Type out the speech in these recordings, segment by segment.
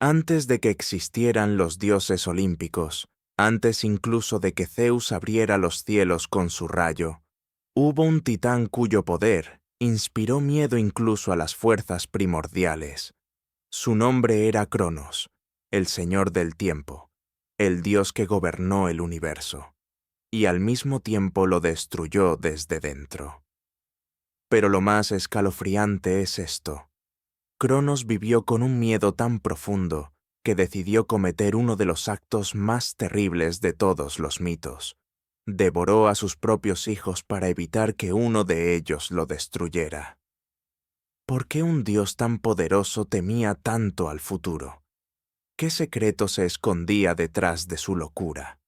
Antes de que existieran los dioses olímpicos, antes incluso de que Zeus abriera los cielos con su rayo, hubo un titán cuyo poder inspiró miedo incluso a las fuerzas primordiales. Su nombre era Cronos, el señor del tiempo, el dios que gobernó el universo, y al mismo tiempo lo destruyó desde dentro. Pero lo más escalofriante es esto. Cronos vivió con un miedo tan profundo que decidió cometer uno de los actos más terribles de todos los mitos. Devoró a sus propios hijos para evitar que uno de ellos lo destruyera. ¿Por qué un dios tan poderoso temía tanto al futuro? ¿Qué secreto se escondía detrás de su locura?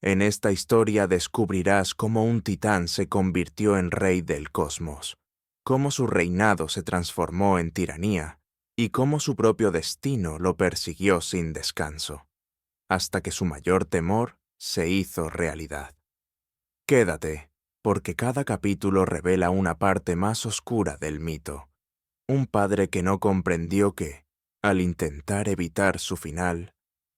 En esta historia descubrirás cómo un titán se convirtió en rey del cosmos, cómo su reinado se transformó en tiranía y cómo su propio destino lo persiguió sin descanso, hasta que su mayor temor se hizo realidad. Quédate, porque cada capítulo revela una parte más oscura del mito. Un padre que no comprendió que, al intentar evitar su final,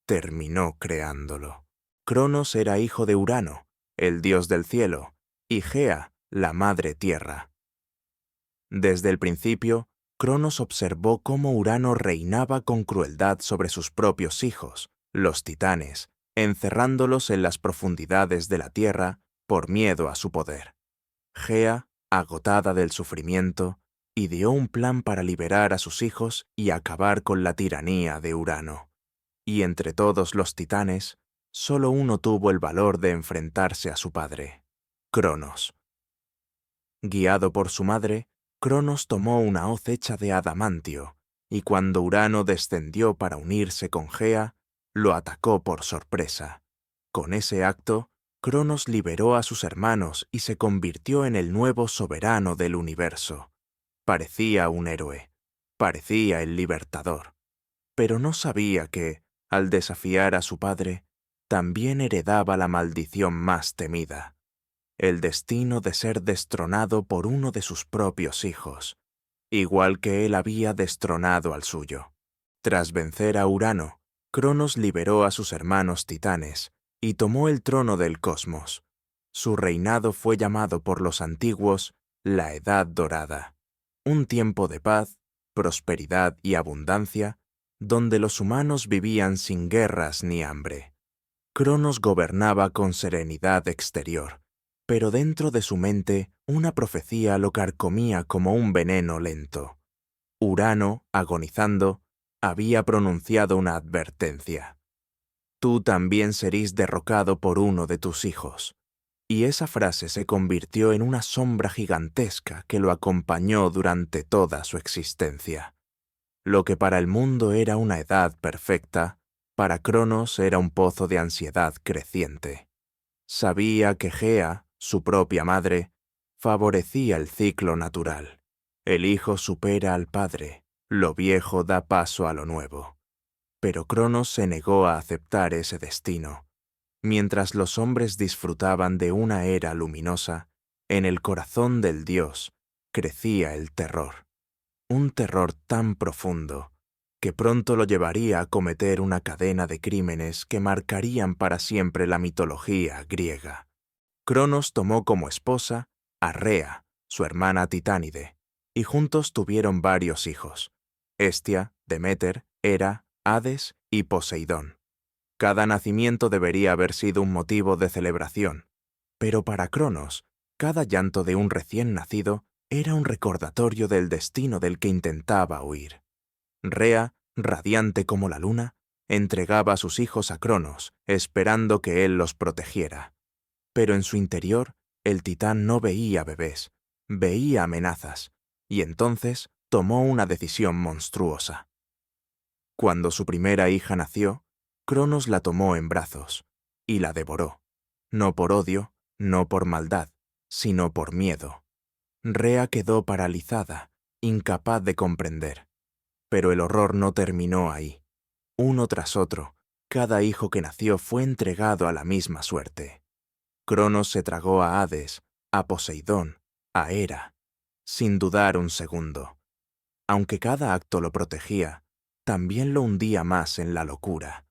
terminó creándolo. Cronos era hijo de Urano, el dios del cielo, y Gea, la madre tierra. Desde el principio, Cronos observó cómo Urano reinaba con crueldad sobre sus propios hijos, los titanes, encerrándolos en las profundidades de la tierra por miedo a su poder. Gea, agotada del sufrimiento, ideó un plan para liberar a sus hijos y acabar con la tiranía de Urano. Y entre todos los titanes, solo uno tuvo el valor de enfrentarse a su padre, Cronos. Guiado por su madre, Cronos tomó una hoz hecha de adamantio, y cuando Urano descendió para unirse con Gea, lo atacó por sorpresa. Con ese acto, Cronos liberó a sus hermanos y se convirtió en el nuevo soberano del universo. Parecía un héroe, parecía el libertador, pero no sabía que, al desafiar a su padre, también heredaba la maldición más temida, el destino de ser destronado por uno de sus propios hijos, igual que él había destronado al suyo. Tras vencer a Urano, Cronos liberó a sus hermanos titanes y tomó el trono del cosmos. Su reinado fue llamado por los antiguos la Edad Dorada, un tiempo de paz, prosperidad y abundancia, donde los humanos vivían sin guerras ni hambre. Cronos gobernaba con serenidad exterior, pero dentro de su mente una profecía lo carcomía como un veneno lento. Urano, agonizando, había pronunciado una advertencia. Tú también serás derrocado por uno de tus hijos. Y esa frase se convirtió en una sombra gigantesca que lo acompañó durante toda su existencia. Lo que para el mundo era una edad perfecta, para Cronos era un pozo de ansiedad creciente. Sabía que Gea, su propia madre, favorecía el ciclo natural. El hijo supera al padre, lo viejo da paso a lo nuevo. Pero Cronos se negó a aceptar ese destino. Mientras los hombres disfrutaban de una era luminosa, en el corazón del dios crecía el terror. Un terror tan profundo que pronto lo llevaría a cometer una cadena de crímenes que marcarían para siempre la mitología griega. Cronos tomó como esposa a Rea, su hermana Titánide, y juntos tuvieron varios hijos: Hestia, Deméter, Hera, Hades y Poseidón. Cada nacimiento debería haber sido un motivo de celebración, pero para Cronos, cada llanto de un recién nacido era un recordatorio del destino del que intentaba huir. Rea, radiante como la luna, entregaba a sus hijos a Cronos, esperando que él los protegiera. Pero en su interior, el titán no veía bebés, veía amenazas, y entonces tomó una decisión monstruosa. Cuando su primera hija nació, Cronos la tomó en brazos y la devoró, no por odio, no por maldad, sino por miedo. Rea quedó paralizada, incapaz de comprender. Pero el horror no terminó ahí. Uno tras otro, cada hijo que nació fue entregado a la misma suerte. Cronos se tragó a Hades, a Poseidón, a Hera, sin dudar un segundo. Aunque cada acto lo protegía, también lo hundía más en la locura.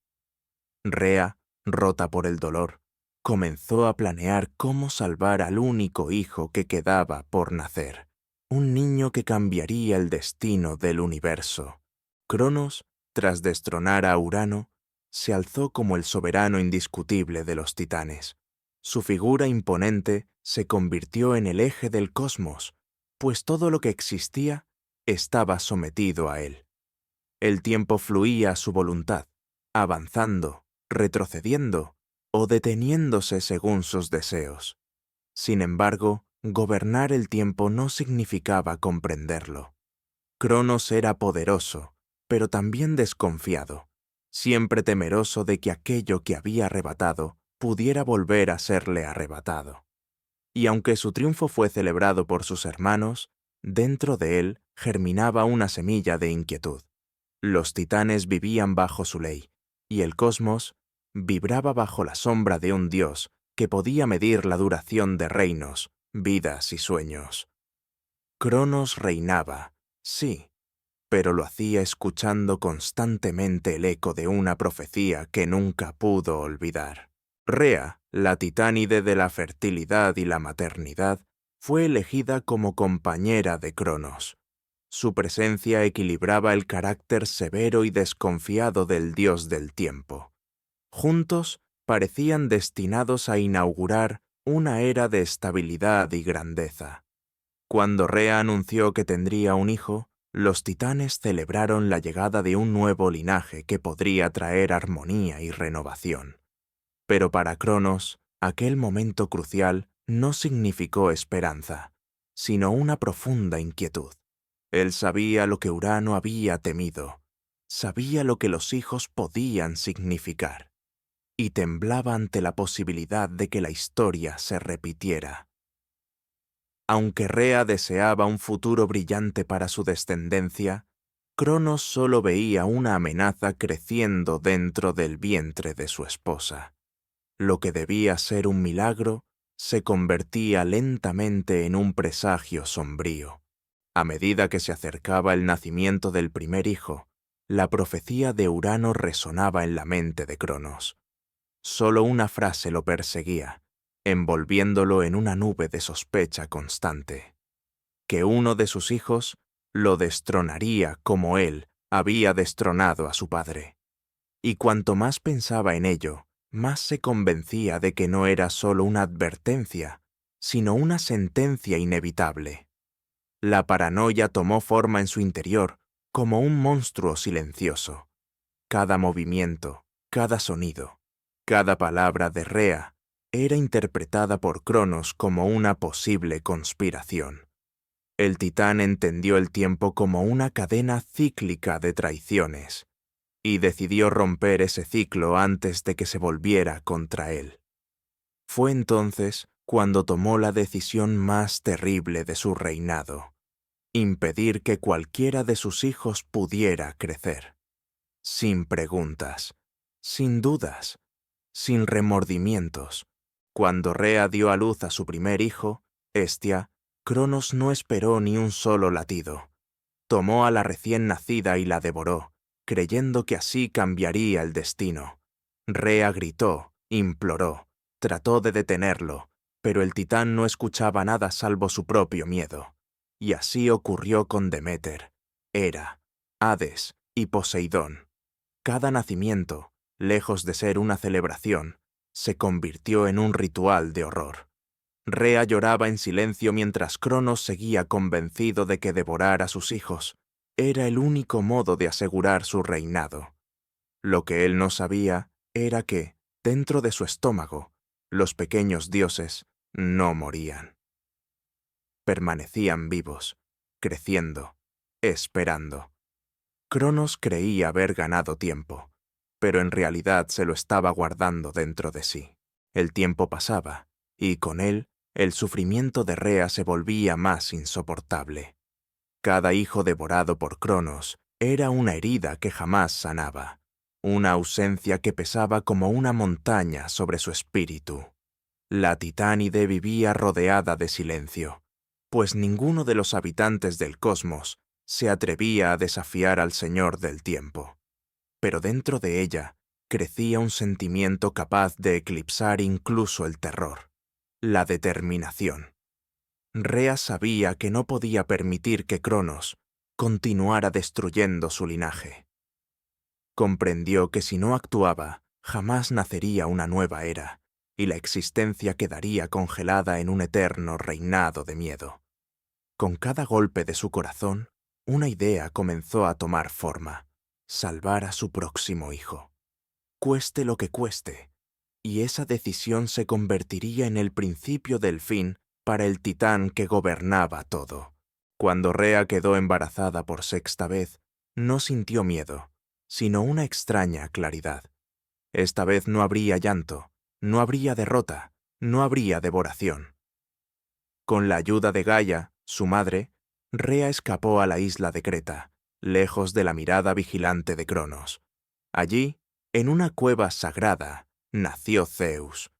Rea, rota por el dolor, comenzó a planear cómo salvar al único hijo que quedaba por nacer, un niño que cambiaría el destino del universo. Cronos, tras destronar a Urano, se alzó como el soberano indiscutible de los titanes. Su figura imponente se convirtió en el eje del cosmos, pues todo lo que existía estaba sometido a él. El tiempo fluía a su voluntad, avanzando, retrocediendo o deteniéndose según sus deseos. Sin embargo, gobernar el tiempo no significaba comprenderlo. Cronos era poderoso, pero también desconfiado, siempre temeroso de que aquello que había arrebatado pudiera volver a serle arrebatado. Y aunque su triunfo fue celebrado por sus hermanos, dentro de él germinaba una semilla de inquietud. Los titanes vivían bajo su ley, y el cosmos vibraba bajo la sombra de un dios que podía medir la duración de reinos, vidas y sueños. Cronos reinaba, sí, pero lo hacía escuchando constantemente el eco de una profecía que nunca pudo olvidar. Rea, la titánide de la fertilidad y la maternidad, fue elegida como compañera de Cronos. Su presencia equilibraba el carácter severo y desconfiado del dios del tiempo. Juntos parecían destinados a inaugurar una era de estabilidad y grandeza. Cuando Rea anunció que tendría un hijo, los titanes celebraron la llegada de un nuevo linaje que podría traer armonía y renovación. Pero para Cronos, aquel momento crucial no significó esperanza, sino una profunda inquietud. Él sabía lo que Urano había temido, sabía lo que los hijos podían significar, y temblaba ante la posibilidad de que la historia se repitiera. Aunque Rea deseaba un futuro brillante para su descendencia, Cronos solo veía una amenaza creciendo dentro del vientre de su esposa. Lo que debía ser un milagro se convertía lentamente en un presagio sombrío. A medida que se acercaba el nacimiento del primer hijo, la profecía de Urano resonaba en la mente de Cronos. Solo una frase lo perseguía, envolviéndolo en una nube de sospecha constante: que uno de sus hijos lo destronaría como él había destronado a su padre. Y cuanto más pensaba en ello, más se convencía de que no era solo una advertencia, sino una sentencia inevitable. La paranoia tomó forma en su interior como un monstruo silencioso. Cada movimiento, cada sonido, cada palabra de Rea era interpretada por Cronos como una posible conspiración. El titán entendió el tiempo como una cadena cíclica de traiciones, y decidió romper ese ciclo antes de que se volviera contra él. Fue entonces cuando tomó la decisión más terrible de su reinado: impedir que cualquiera de sus hijos pudiera crecer. Sin preguntas, sin dudas, sin remordimientos. Cuando Rea dio a luz a su primer hijo, Hestia, Cronos no esperó ni un solo latido. Tomó a la recién nacida y la devoró, creyendo que así cambiaría el destino. Rea gritó, imploró, trató de detenerlo, pero el titán no escuchaba nada salvo su propio miedo. Y así ocurrió con Deméter, Hera, Hades y Poseidón. Cada nacimiento, lejos de ser una celebración, se convirtió en un ritual de horror. Rea lloraba en silencio mientras Cronos seguía convencido de que devorar a sus hijos era el único modo de asegurar su reinado. Lo que él no sabía era que, dentro de su estómago, los pequeños dioses no morían. Permanecían vivos, creciendo, esperando. Cronos creía haber ganado tiempo, pero en realidad se lo estaba guardando dentro de sí. El tiempo pasaba, y con él, el sufrimiento de Rea se volvía más insoportable. Cada hijo devorado por Cronos era una herida que jamás sanaba, una ausencia que pesaba como una montaña sobre su espíritu. La titánide vivía rodeada de silencio, pues ninguno de los habitantes del cosmos se atrevía a desafiar al Señor del tiempo. Pero dentro de ella crecía un sentimiento capaz de eclipsar incluso el terror: la determinación. Rea sabía que no podía permitir que Cronos continuara destruyendo su linaje. Comprendió que si no actuaba, jamás nacería una nueva era, y la existencia quedaría congelada en un eterno reinado de miedo. Con cada golpe de su corazón, una idea comenzó a tomar forma: salvar a su próximo hijo, cueste lo que cueste, y esa decisión se convertiría en el principio del fin para el titán que gobernaba todo. Cuando Rea quedó embarazada por sexta vez, no sintió miedo, sino una extraña claridad. Esta vez no habría llanto, no habría derrota, no habría devoración. Con la ayuda de Gaia, su madre, Rea escapó a la isla de Creta, lejos de la mirada vigilante de Cronos. Allí, en una cueva sagrada, nació Zeus.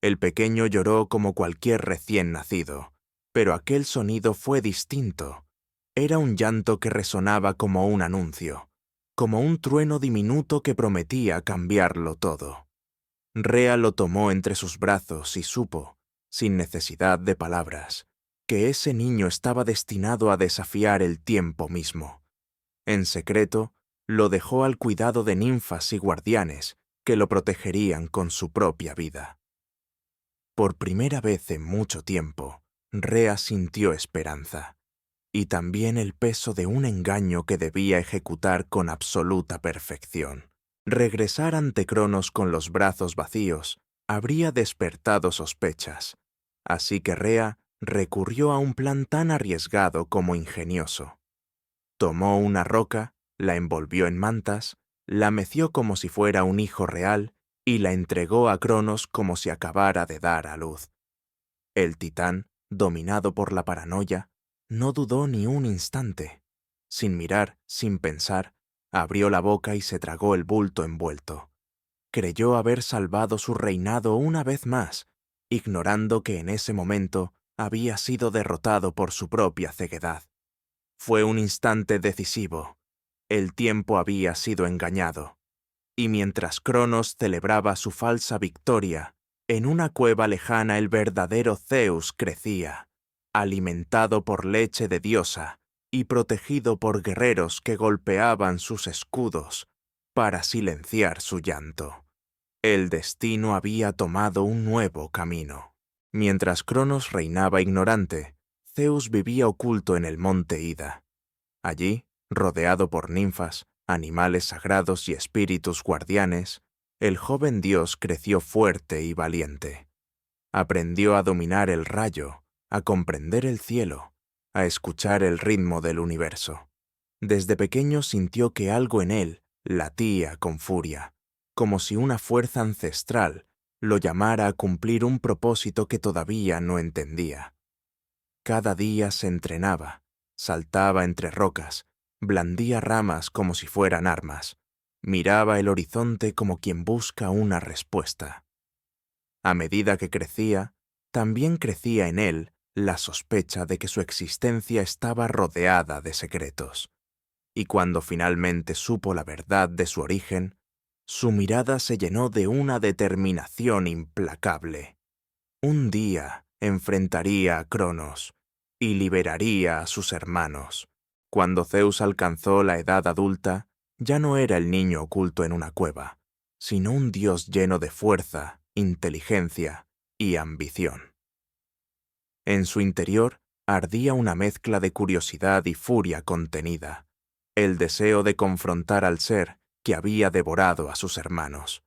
El pequeño lloró como cualquier recién nacido, pero aquel sonido fue distinto. Era un llanto que resonaba como un anuncio, como un trueno diminuto que prometía cambiarlo todo. Rea lo tomó entre sus brazos y supo, sin necesidad de palabras, que ese niño estaba destinado a desafiar el tiempo mismo. En secreto, lo dejó al cuidado de ninfas y guardianes que lo protegerían con su propia vida. Por primera vez en mucho tiempo, Rea sintió esperanza, y también el peso de un engaño que debía ejecutar con absoluta perfección. Regresar ante Cronos con los brazos vacíos habría despertado sospechas, así que Rea recurrió a un plan tan arriesgado como ingenioso. Tomó una roca, la envolvió en mantas, la meció como si fuera un hijo real y la entregó a Cronos como si acabara de dar a luz. El titán, dominado por la paranoia, no dudó ni un instante. Sin mirar, sin pensar, abrió la boca y se tragó el bulto envuelto. Creyó haber salvado su reinado una vez más, ignorando que en ese momento había sido derrotado por su propia ceguedad. Fue un instante decisivo. El tiempo había sido engañado. Y mientras Cronos celebraba su falsa victoria, en una cueva lejana el verdadero Zeus crecía, alimentado por leche de diosa y protegido por guerreros que golpeaban sus escudos para silenciar su llanto. El destino había tomado un nuevo camino. Mientras Cronos reinaba ignorante, Zeus vivía oculto en el monte Ida. Allí, rodeado por ninfas, animales sagrados y espíritus guardianes, el joven dios creció fuerte y valiente. Aprendió a dominar el rayo, a comprender el cielo, a escuchar el ritmo del universo. Desde pequeño sintió que algo en él latía con furia, como si una fuerza ancestral lo llamara a cumplir un propósito que todavía no entendía. Cada día se entrenaba, saltaba entre rocas, blandía ramas como si fueran armas, miraba el horizonte como quien busca una respuesta. A medida que crecía, también crecía en él la sospecha de que su existencia estaba rodeada de secretos. Y cuando finalmente supo la verdad de su origen, su mirada se llenó de una determinación implacable. Un día enfrentaría a Cronos y liberaría a sus hermanos. Cuando Zeus alcanzó la edad adulta, ya no era el niño oculto en una cueva, sino un dios lleno de fuerza, inteligencia y ambición. En su interior ardía una mezcla de curiosidad y furia contenida, el deseo de confrontar al ser que había devorado a sus hermanos.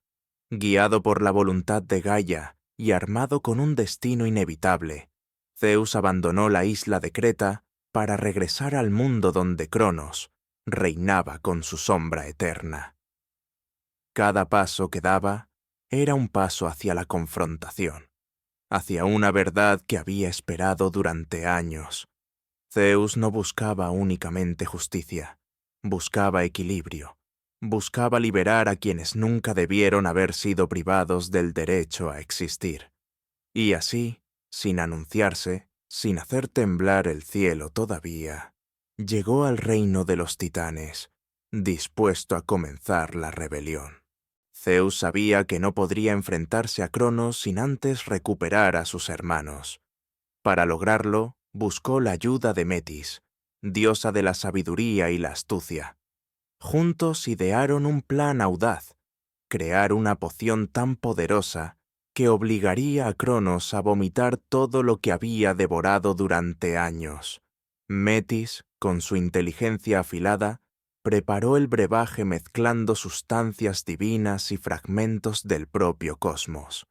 Guiado por la voluntad de Gaia y armado con un destino inevitable, Zeus abandonó la isla de Creta para regresar al mundo donde Cronos reinaba con su sombra eterna. Cada paso que daba era un paso hacia la confrontación, hacia una verdad que había esperado durante años. Zeus no buscaba únicamente justicia, buscaba equilibrio, buscaba liberar a quienes nunca debieron haber sido privados del derecho a existir. Y así, sin anunciarse, sin hacer temblar el cielo todavía, llegó al reino de los titanes, dispuesto a comenzar la rebelión. Zeus sabía que no podría enfrentarse a Cronos sin antes recuperar a sus hermanos. Para lograrlo, buscó la ayuda de Metis, diosa de la sabiduría y la astucia. Juntos idearon un plan audaz: crear una poción tan poderosa que obligaría a Cronos a vomitar todo lo que había devorado durante años. Metis, con su inteligencia afilada, preparó el brebaje mezclando sustancias divinas y fragmentos del propio cosmos.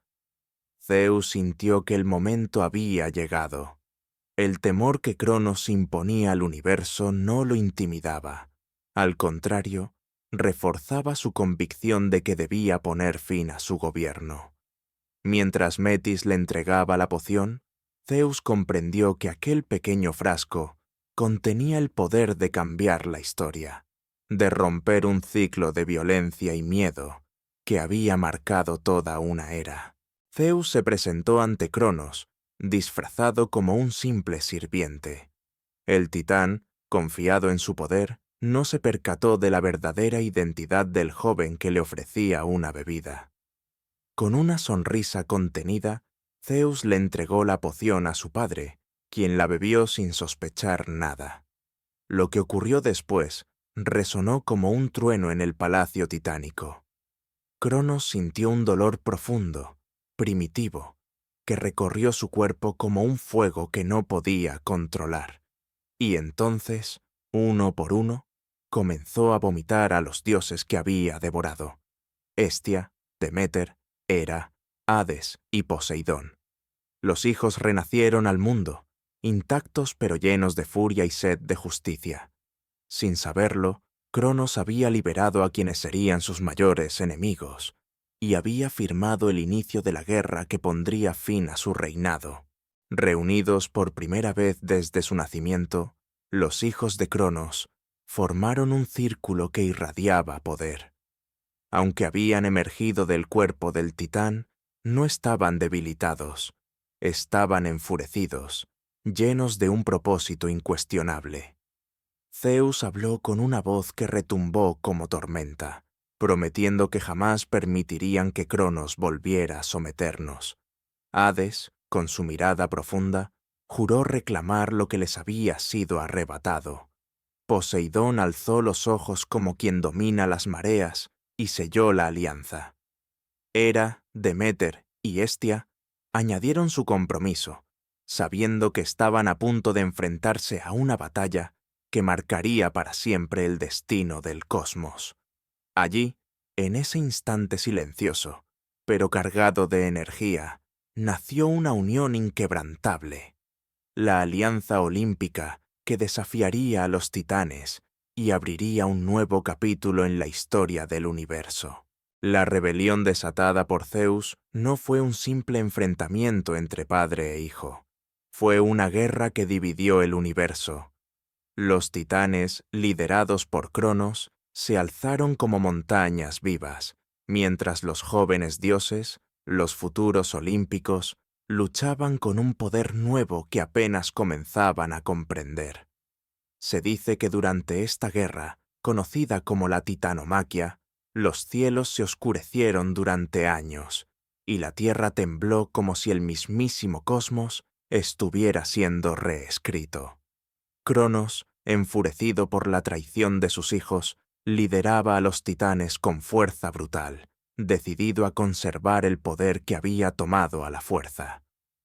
Zeus sintió que el momento había llegado. El temor que Cronos imponía al universo no lo intimidaba. Al contrario, reforzaba su convicción de que debía poner fin a su gobierno. Mientras Metis le entregaba la poción, Zeus comprendió que aquel pequeño frasco contenía el poder de cambiar la historia, de romper un ciclo de violencia y miedo que había marcado toda una era. Zeus se presentó ante Cronos, disfrazado como un simple sirviente. El titán, confiado en su poder, no se percató de la verdadera identidad del joven que le ofrecía una bebida. Con una sonrisa contenida, Zeus le entregó la poción a su padre, quien la bebió sin sospechar nada. Lo que ocurrió después resonó como un trueno en el palacio titánico. Cronos sintió un dolor profundo, primitivo, que recorrió su cuerpo como un fuego que no podía controlar. Y entonces, uno por uno, comenzó a vomitar a los dioses que había devorado: Hestia, Deméter, Hera, Hades y Poseidón. Los hijos renacieron al mundo, intactos pero llenos de furia y sed de justicia. Sin saberlo, Cronos había liberado a quienes serían sus mayores enemigos, y había firmado el inicio de la guerra que pondría fin a su reinado. Reunidos por primera vez desde su nacimiento, los hijos de Cronos formaron un círculo que irradiaba poder. Aunque habían emergido del cuerpo del titán, no estaban debilitados, estaban enfurecidos, llenos de un propósito incuestionable. Zeus habló con una voz que retumbó como tormenta, prometiendo que jamás permitirían que Cronos volviera a someternos. Hades, con su mirada profunda, juró reclamar lo que les había sido arrebatado. Poseidón alzó los ojos como quien domina las mareas y selló la alianza. Hera, Deméter y Hestia añadieron su compromiso, sabiendo que estaban a punto de enfrentarse a una batalla que marcaría para siempre el destino del cosmos. Allí, en ese instante silencioso, pero cargado de energía, nació una unión inquebrantable, la Alianza Olímpica que desafiaría a los titanes y abriría un nuevo capítulo en la historia del universo. La rebelión desatada por Zeus no fue un simple enfrentamiento entre padre e hijo. Fue una guerra que dividió el universo. Los titanes, liderados por Cronos, se alzaron como montañas vivas, mientras los jóvenes dioses, los futuros olímpicos, luchaban con un poder nuevo que apenas comenzaban a comprender. Se dice que durante esta guerra, conocida como la titanomaquia, los cielos se oscurecieron durante años, y la tierra tembló como si el mismísimo cosmos estuviera siendo reescrito. Cronos, enfurecido por la traición de sus hijos, lideraba a los titanes con fuerza brutal, decidido a conservar el poder que había tomado a la fuerza.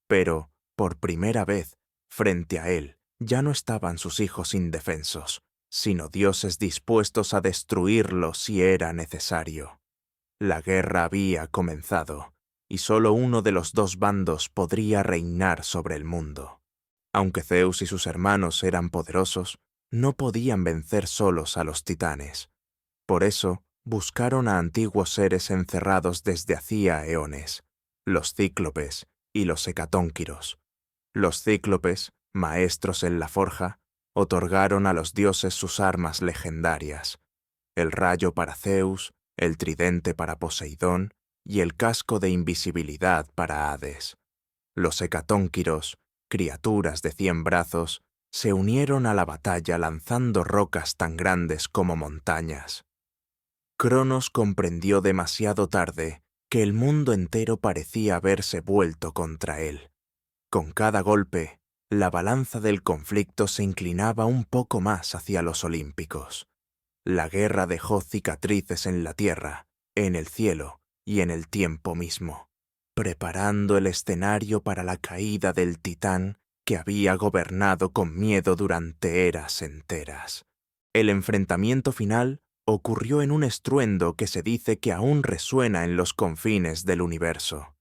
Pero, por primera vez, frente a él, ya no estaban sus hijos indefensos, sino dioses dispuestos a destruirlos si era necesario. La guerra había comenzado, y solo uno de los dos bandos podría reinar sobre el mundo. Aunque Zeus y sus hermanos eran poderosos, no podían vencer solos a los titanes. Por eso, buscaron a antiguos seres encerrados desde hacía eones, los cíclopes y los hecatónquiros. Los cíclopes, maestros en la forja, otorgaron a los dioses sus armas legendarias: el rayo para Zeus, el tridente para Poseidón y el casco de invisibilidad para Hades. Los hecatónquiros, criaturas de 100 brazos, se unieron a la batalla lanzando rocas tan grandes como montañas. Cronos comprendió demasiado tarde que el mundo entero parecía haberse vuelto contra él. Con cada golpe, la balanza del conflicto se inclinaba un poco más hacia los olímpicos. La guerra dejó cicatrices en la tierra, en el cielo y en el tiempo mismo, preparando el escenario para la caída del titán que había gobernado con miedo durante eras enteras. El enfrentamiento final ocurrió en un estruendo que se dice que aún resuena en los confines del universo.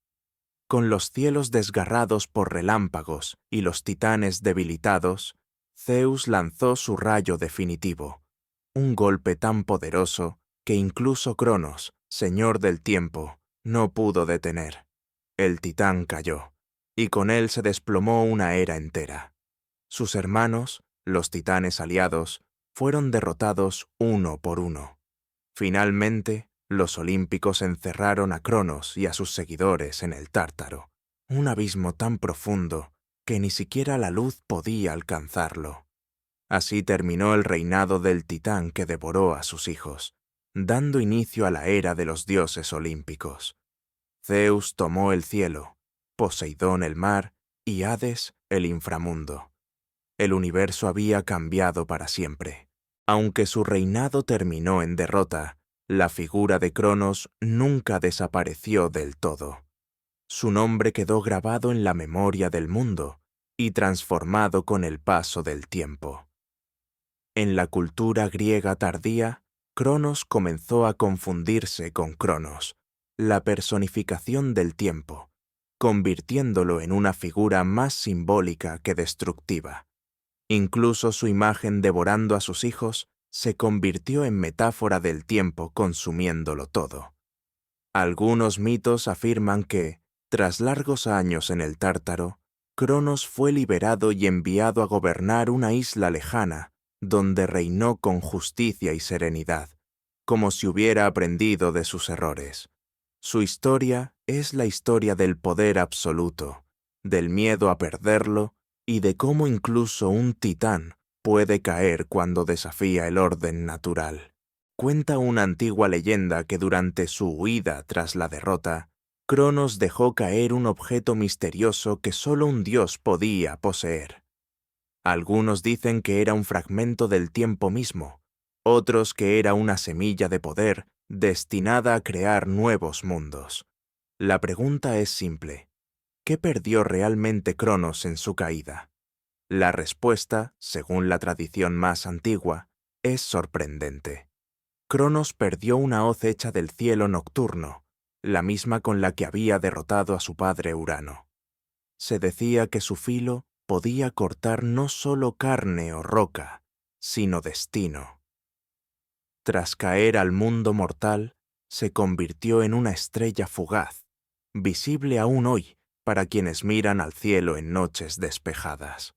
Con los cielos desgarrados por relámpagos y los titanes debilitados, Zeus lanzó su rayo definitivo, un golpe tan poderoso que incluso Cronos, señor del tiempo, no pudo detener. El titán cayó, y con él se desplomó una era entera. Sus hermanos, los titanes aliados, fueron derrotados uno por uno. Finalmente, los olímpicos encerraron a Cronos y a sus seguidores en el Tártaro, un abismo tan profundo que ni siquiera la luz podía alcanzarlo. Así terminó el reinado del titán que devoró a sus hijos, dando inicio a la era de los dioses olímpicos. Zeus tomó el cielo, Poseidón el mar y Hades el inframundo. El universo había cambiado para siempre. Aunque su reinado terminó en derrota, la figura de Cronos nunca desapareció del todo. Su nombre quedó grabado en la memoria del mundo y transformado con el paso del tiempo. En la cultura griega tardía, Cronos comenzó a confundirse con Cronos, la personificación del tiempo, convirtiéndolo en una figura más simbólica que destructiva. Incluso su imagen devorando a sus hijos se convirtió en metáfora del tiempo consumiéndolo todo. Algunos mitos afirman que, tras largos años en el Tártaro, Cronos fue liberado y enviado a gobernar una isla lejana, donde reinó con justicia y serenidad, como si hubiera aprendido de sus errores. Su historia es la historia del poder absoluto, del miedo a perderlo y de cómo incluso un titán puede caer cuando desafía el orden natural. Cuenta una antigua leyenda que durante su huida tras la derrota, Cronos dejó caer un objeto misterioso que solo un dios podía poseer. Algunos dicen que era un fragmento del tiempo mismo, otros que era una semilla de poder destinada a crear nuevos mundos. La pregunta es simple: ¿qué perdió realmente Cronos en su caída? La respuesta, según la tradición más antigua, es sorprendente. Cronos perdió una hoz hecha del cielo nocturno, la misma con la que había derrotado a su padre Urano. Se decía que su filo podía cortar no solo carne o roca, sino destino. Tras caer al mundo mortal, se convirtió en una estrella fugaz, visible aún hoy para quienes miran al cielo en noches despejadas.